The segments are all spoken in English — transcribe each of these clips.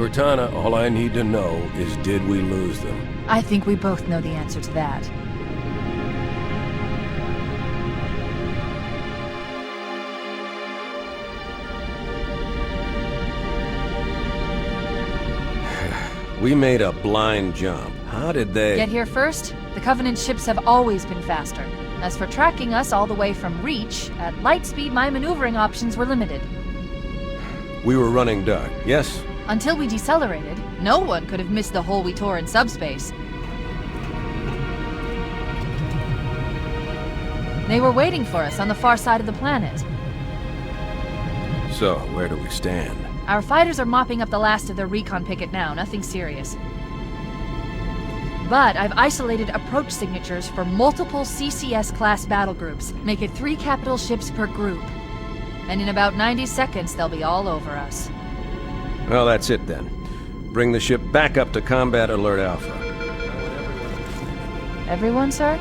Cortana, all I need to know is did we lose them? I think we both know the answer to that. We made a blind jump. How did they... Get here first? The Covenant ships have always been faster. As for tracking us all the way from Reach, at light speed my maneuvering options were limited. We were running dark, yes? Until we decelerated, no one could have missed the hole we tore in subspace. They were waiting for us on the far side of the planet. So, where do we stand? Our fighters are mopping up the last of their recon picket now, nothing serious. But I've isolated approach signatures for multiple CCS-class battle groups. Make it 3 capital ships per group. And in about 90 seconds, they'll be all over us. Well, that's it then. Bring the ship back up to Combat Alert Alpha. Everyone, sir?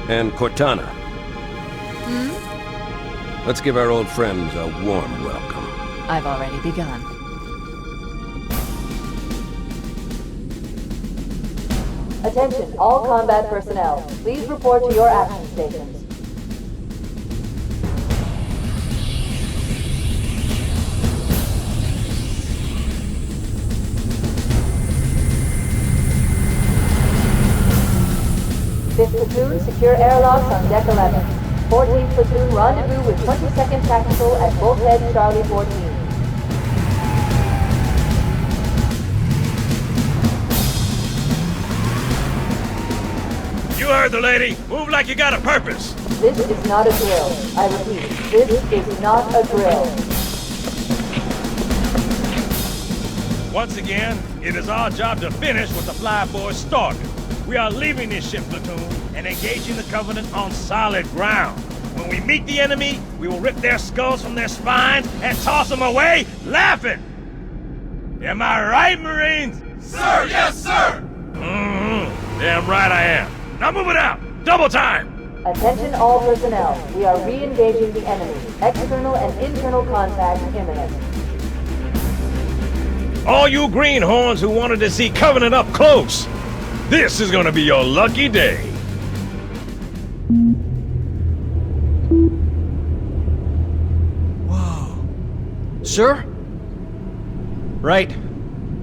And Cortana. Let's give our old friends a warm welcome. I've already begun. Attention, all combat personnel. Please report to your action stations. Fifth platoon, secure airlocks on deck 11. 14th platoon, rendezvous with 22nd Tactical at Bulkhead Charlie 14. You heard the lady. Move like you got a purpose. This is not a drill. I repeat, this is not a drill. Once again, it is our job to finish what the flyboys started. We are leaving this ship platoon and engaging the Covenant on solid ground. When we meet the enemy, we will rip their skulls from their spines and toss them away, laughing. Am I right, Marines? Sir, yes, sir! Damn right I am. Now move it out! Double time! Attention all personnel. We are re-engaging the enemy. External and internal contact imminent. All you greenhorns who wanted to see Covenant up close, this is gonna be your lucky day. Whoa. Sir? Right.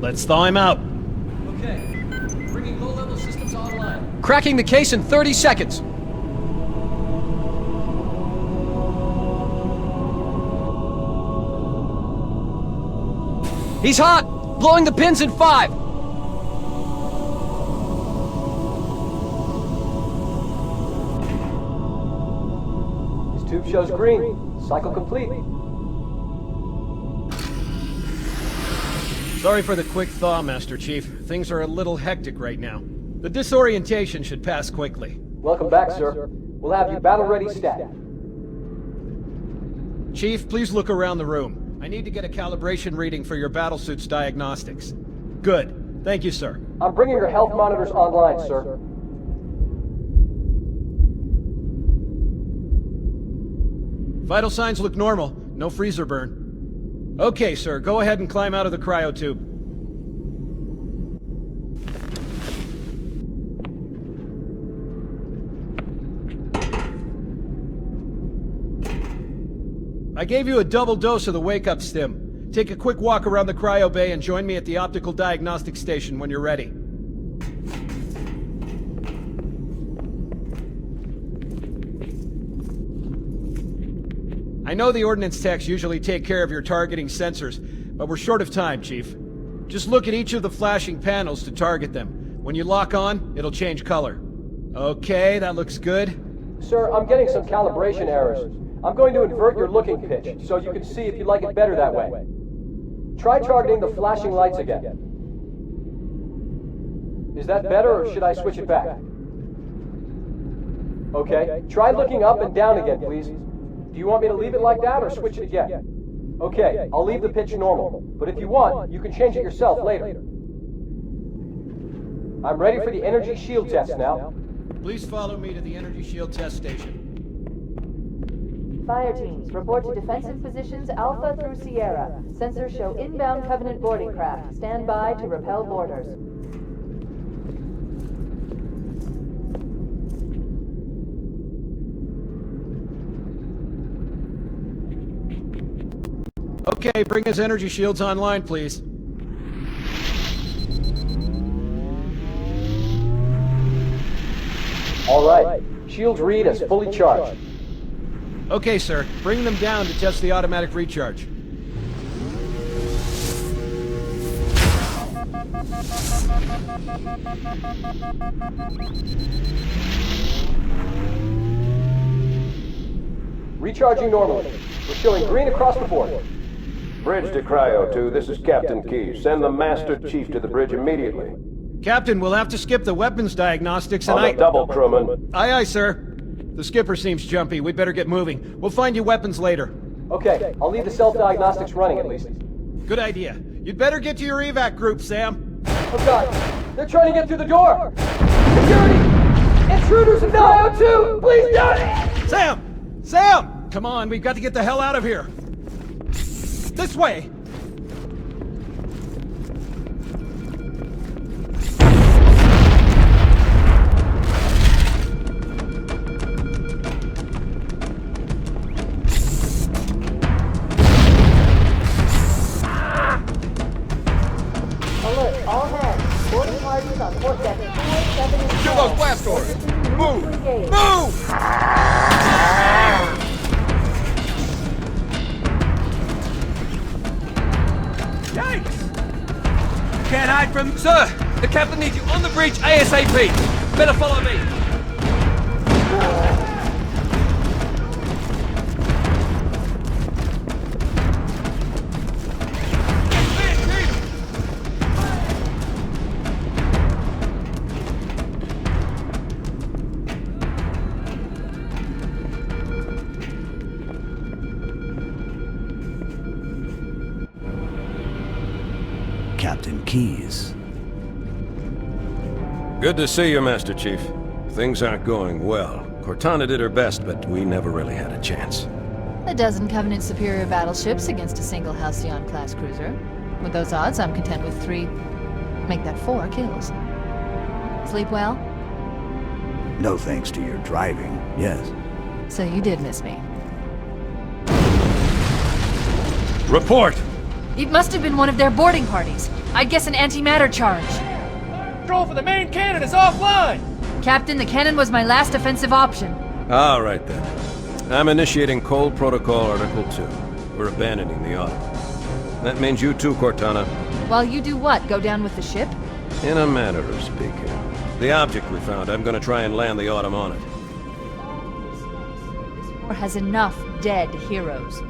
Let's thaw him out. Okay. Bringing low-level systems online. Cracking the case in 30 seconds. He's hot! Blowing the pins in 5! His tube shows green. Cycle complete. Sorry for the quick thaw, Master Chief. Things are a little hectic right now. The disorientation should pass quickly. Welcome back, sir. We'll have you battle-ready stat. Chief, please look around the room. I need to get a calibration reading for your battlesuit's diagnostics. Good. Thank you, sir. I'm bringing your health monitors online, sir. Vital signs look normal. No freezer burn. Okay, sir. Go ahead and climb out of the cryotube. I gave you a double dose of the wake-up stim. Take a quick walk around the cryo bay and join me at the optical diagnostic station when you're ready. I know the ordnance techs usually take care of your targeting sensors, but we're short of time, Chief. Just look at each of the flashing panels to target them. When you lock on, it'll change color. Okay, that looks good. Sir, I'm getting some calibration errors. I'm going to invert your looking pitch, so you can see if you like it better that way. Try targeting the flashing lights again. Is that better, or should I switch it back? Okay, try looking up and down again, please. Do you want me to leave it like that, or switch it again? Okay, I'll leave the pitch normal, but if you want, you can change it yourself later. I'm ready for the energy shield test now. Please follow me to the energy shield test station. Fire teams, report to defensive positions Alpha through Sierra. Sensors show inbound Covenant boarding craft. Stand by to repel boarders. Okay, bring his energy shields online, please. All right. Shields read as fully charged. Okay, sir. Bring them down to test the automatic recharge. Recharging normally. We're showing green across the board. Bridge to Cryo 2, this is Captain Keyes. Send the Master Chief to the bridge immediately. Captain, we'll have to skip the weapons diagnostics and On the double, crewman. Aye, aye, sir. The skipper seems jumpy. We'd better get moving. We'll find you weapons later. Okay, I'll leave the self-diagnostics running at least. Good idea. You'd better get to your evac group, Sam. Oh god, they're trying to get through the door! Security! Intruders in Cryo 2! Please don't! Sam! Sam! Come on, we've got to get the hell out of here. This way! Alert, all hands. Boarding parties on port deck 4, 7, and 12. Kill those blast doors! Move! Engage. Move! Yikes! Can't hide from... Sir! The captain needs you on the bridge ASAP! Better follow me! Captain Keyes. Good to see you, Master Chief. Things aren't going well. Cortana did her best, but we never really had a chance. A dozen Covenant superior battleships against a single Halcyon-class cruiser. With those odds, I'm content with 3... make that 4 kills. Sleep well? No thanks to your driving, yes. So you did miss me. Report! It must have been one of their boarding parties. I'd guess an antimatter charge. Control for the main cannon is offline! Captain, the cannon was my last offensive option. All right, then. I'm initiating Cold Protocol Article 2. We're abandoning the Autumn. That means you too, Cortana. While you do what? Go down with the ship? In a manner of speaking. The object we found, I'm gonna try and land the Autumn on it. Or has enough dead heroes?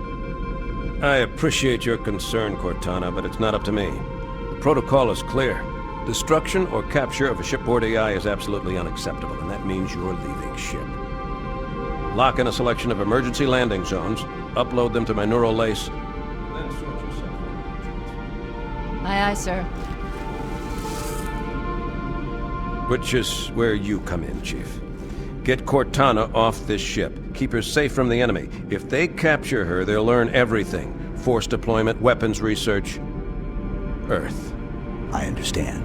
I appreciate your concern, Cortana, but it's not up to me. The protocol is clear. Destruction or capture of a shipboard AI is absolutely unacceptable, and that means you're leaving ship. Lock in a selection of emergency landing zones, upload them to my neural lace, then sort yourself out. Aye, aye, sir. Which is where you come in, Chief. Get Cortana off this ship. Keep her safe from the enemy. If they capture her, they'll learn everything. Force deployment, weapons research, Earth. I understand.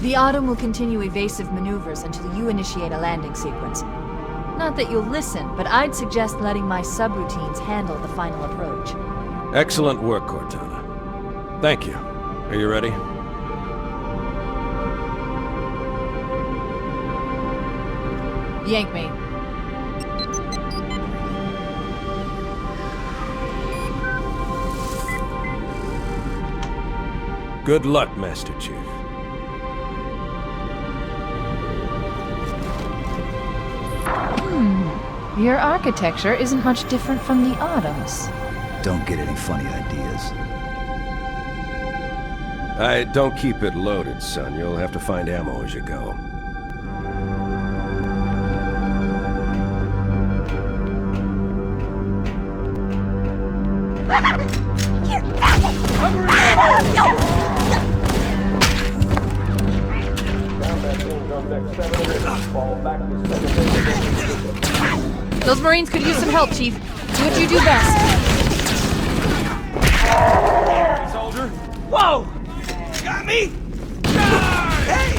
The Autumn will continue evasive maneuvers until you initiate a landing sequence. Not that you'll listen, but I'd suggest letting my subroutines handle the final approach. Excellent work, Cortana. Thank you. Are you ready? Yank me. Good luck, Master Chief. Your architecture isn't much different from the Autumn's. Don't get any funny ideas. I don't keep it loaded, son. You'll have to find ammo as you go. Those Marines could use some help, Chief. Do what you do best. Soldier. Whoa! Got me? Hey!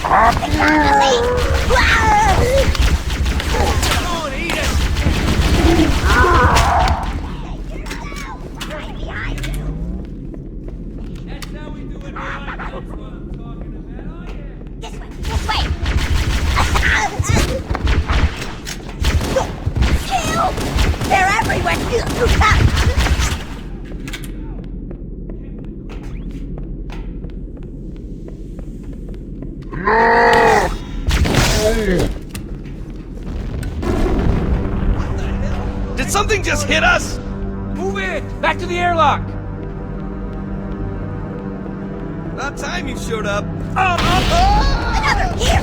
Come on, eat it! That's how we do it, right? That's what I'm talking about. Oh, yeah. This way! Kill! They're everywhere! Did something just hit us? Move it! Back to the airlock! About time you showed up. Another here!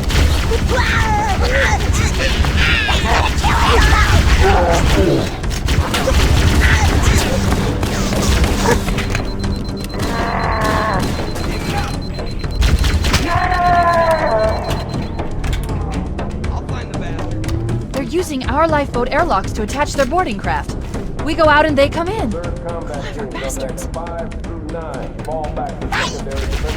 I'll find the bastard. They're using our lifeboat airlocks to attach their boarding craft. We go out and they come in. Clever bastards. 5 through 9. Fall back to secondary defense.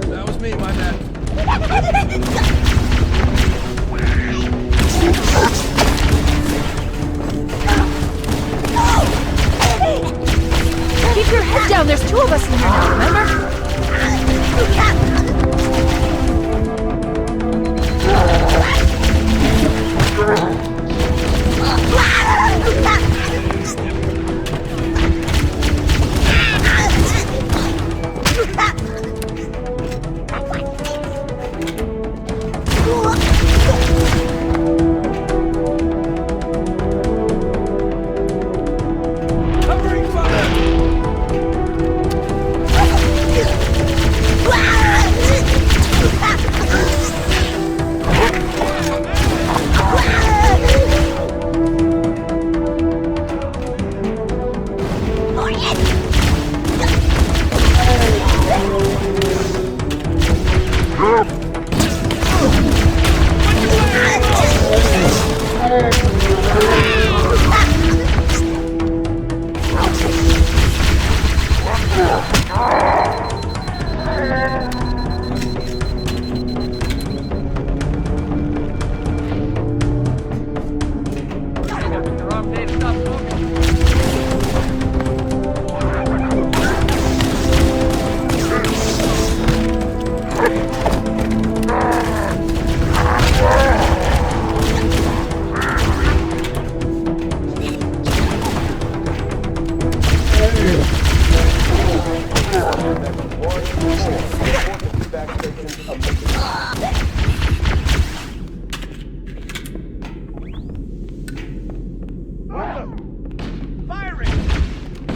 That was me, my bad. Keep your head down. There's two of us in here now, remember? Covering fire!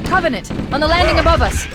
Covenant, on the landing above us.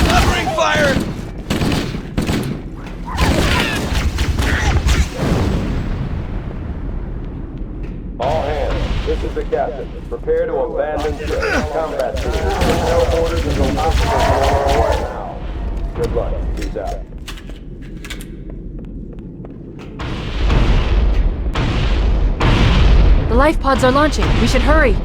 Covering fire! All hands, this is the captain. Prepare to abandon ship. Combat team. No orders until obstacles are away now. Good luck. Peace out. The life pods are launching. We should hurry.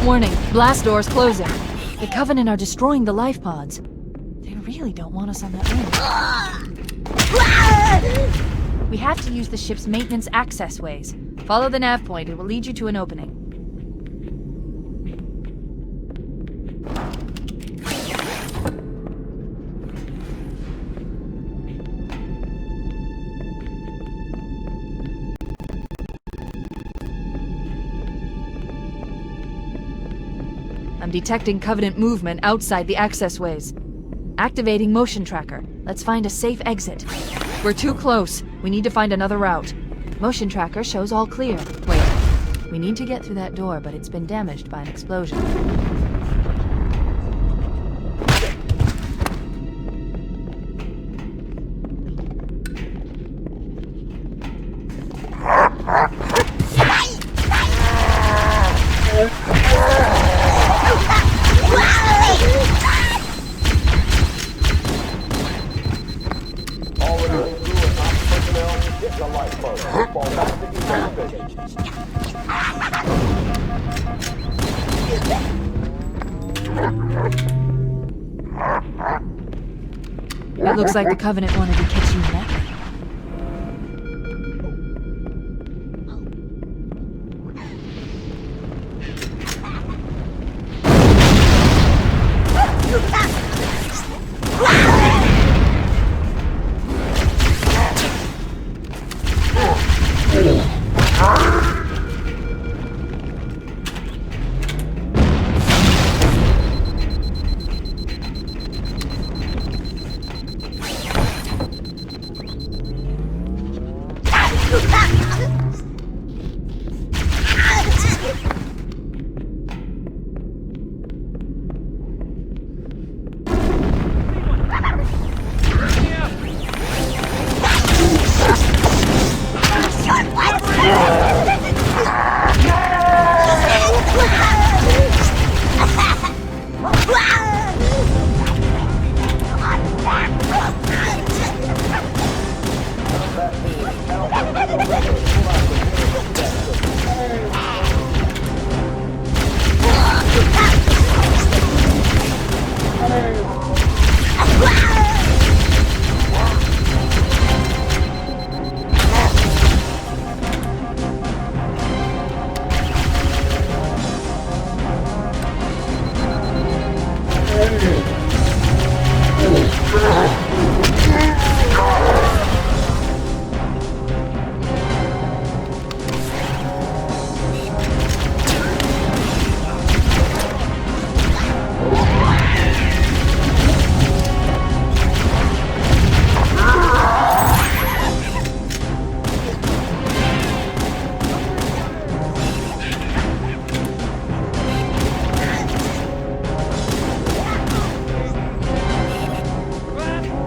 Warning, blast doors closing. The Covenant are destroying the life pods. They really don't want us on that ring. We have to use the ship's maintenance access ways. Follow the nav point, it will lead you to an opening. I'm detecting Covenant movement outside the access ways. Activating motion tracker. Let's find a safe exit. We're too close. We need to find another route. Motion tracker shows all clear. Wait. We need to get through that door, but it's been damaged by an explosion. It looks like the Covenant wanted to catch you napping.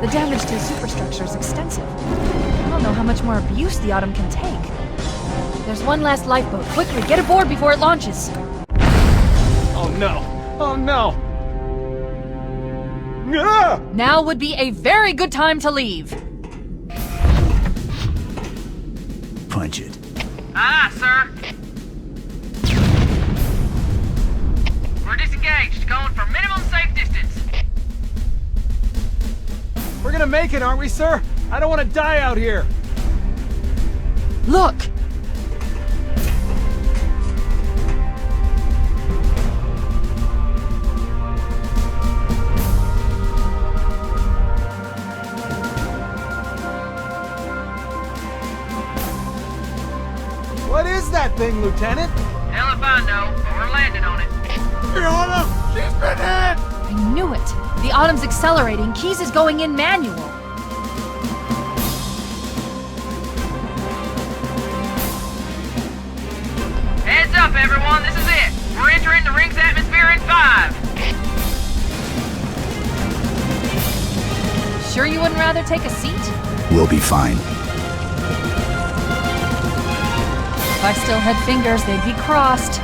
The damage to the superstructure is extensive. I don't know how much more abuse the Autumn can take. There's one last lifeboat. Quickly, get aboard before it launches! Oh no! Oh no! Ah! Now would be a very good time to leave. Punch it. Aye, sir. We're disengaged, going for minimum safe distance. We're gonna make it, aren't we, sir? I don't want to die out here! Look! What is that thing, Lieutenant? Hell if I know, but we're landing on it. Fiona! She's been hit! I knew it! The Autumn's accelerating. Keyes is going in manual. Heads up, everyone. This is it. We're entering the ring's atmosphere in 5. Sure you wouldn't rather take a seat? We'll be fine. If I still had fingers, they'd be crossed.